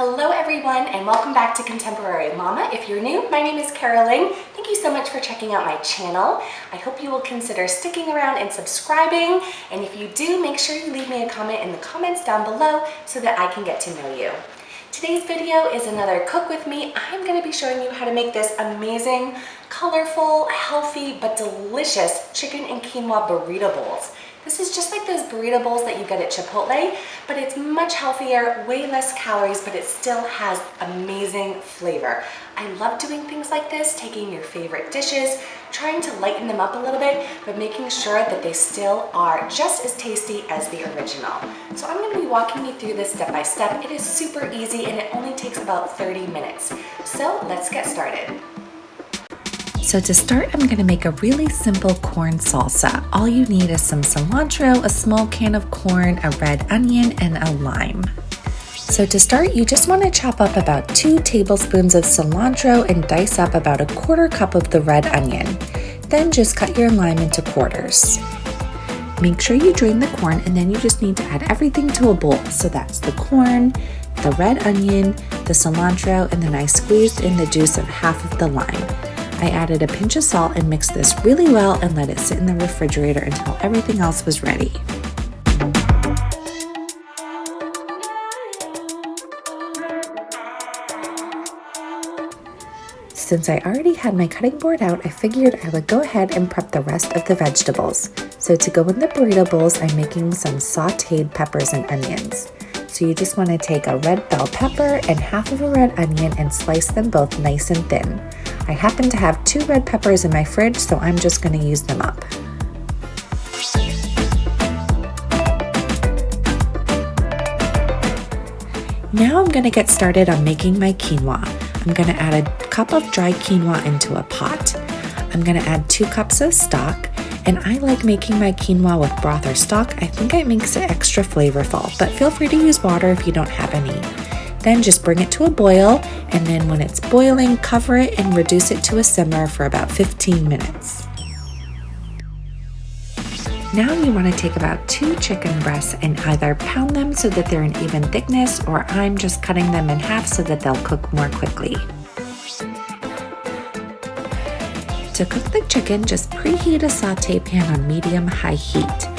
Hello everyone and welcome back to Contemporary Mama. If you're new, my name is Carolyn. Thank you so much for checking out my channel. I hope you will consider sticking around and subscribing. And if you do, make sure you leave me a comment in the comments down below so that I can get to know you. Today's video is another cook with me. I'm going to be showing you how to make this amazing, colorful, healthy, but delicious chicken and quinoa burrito bowls. This is just like those burrito bowls that you get at Chipotle, but it's much healthier, way less calories, but it still has amazing flavor. I love doing things like this, taking your favorite dishes, trying to lighten them up a little bit, but making sure that they still are just as tasty as the original. So I'm going to be walking you through this step by step. It is super easy and it only takes about 30 minutes. So let's get started. So to start, I'm going to make a really simple corn salsa. All you need is some cilantro, a small can of corn, a red onion, and a lime. So to start, you just want to chop up about 2 tablespoons of cilantro and dice up about a 1/4 cup of the red onion. Then just cut your lime into quarters. Make sure you drain the corn and then you just need to add everything to a bowl. So that's the corn, the red onion, the cilantro, and then I squeezed in the juice of half of the lime. I added a pinch of salt and mixed this really well and let it sit in the refrigerator until everything else was ready. Since I already had my cutting board out, I figured I would go ahead and prep the rest of the vegetables. So to go in the burrito bowls, I'm making some sauteed peppers and onions. So you just want to take a red bell pepper and half of a red onion and slice them both nice and thin. I happen to have 2 red peppers in my fridge, so I'm just going to use them up. Now I'm going to get started on making my quinoa. I'm going to add a cup of dry quinoa into a pot. I'm going to add 2 cups of stock, and I like making my quinoa with broth or stock. I think it makes it extra flavorful, but feel free to use water if you don't have any. Then just bring it to a boil, and then when it's boiling, cover it and reduce it to a simmer for about 15 minutes. Now you want to take about 2 chicken breasts and either pound them so that they're an even thickness, or I'm just cutting them in half so that they'll cook more quickly. To cook the chicken, just preheat a saute pan on medium-high heat.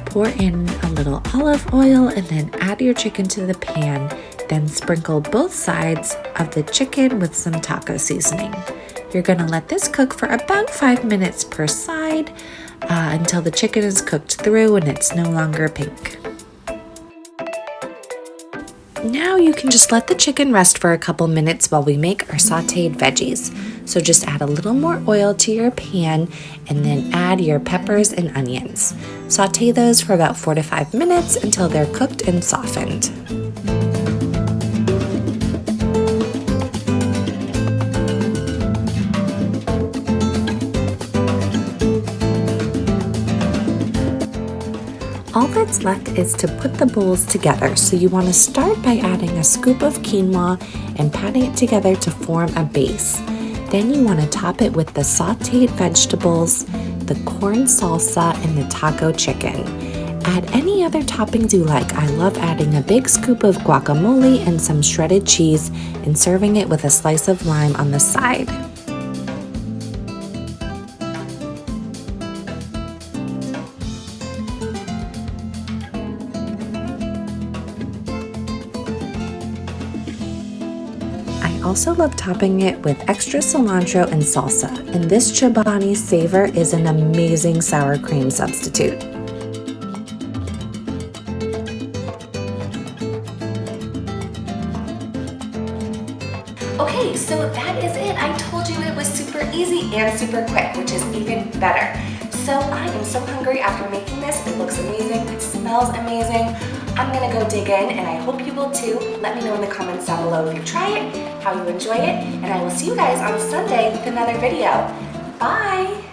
Pour in a little olive oil and then add your chicken to the pan. Then sprinkle both sides of the chicken with some taco seasoning. You're going to let this cook for about 5 minutes per side until the chicken is cooked through and it's no longer pink. Now you can just let the chicken rest for a couple minutes while we make our sauteed veggies. So just add a little more oil to your pan and then add your peppers and onions. Saute those for about 4 to 5 minutes until they're cooked and softened. All that's left is to put the bowls together. So you want to start by adding a scoop of quinoa and patting it together to form a base. Then you want to top it with the sauteed vegetables, the corn salsa, and the taco chicken. Add any other toppings you like. I love adding a big scoop of guacamole and some shredded cheese and serving it with a slice of lime on the side. I also love topping it with extra cilantro and salsa, and this Chobani savor is an amazing sour cream substitute. Okay, so that is it. I told you it was super easy and super quick, which is even better. So I am so hungry after making this. It looks amazing. It smells amazing. I'm gonna go dig in and I hope you will too. Let me know in the comments down below if you try it, how you enjoy it, and I will see you guys on Sunday with another video. Bye!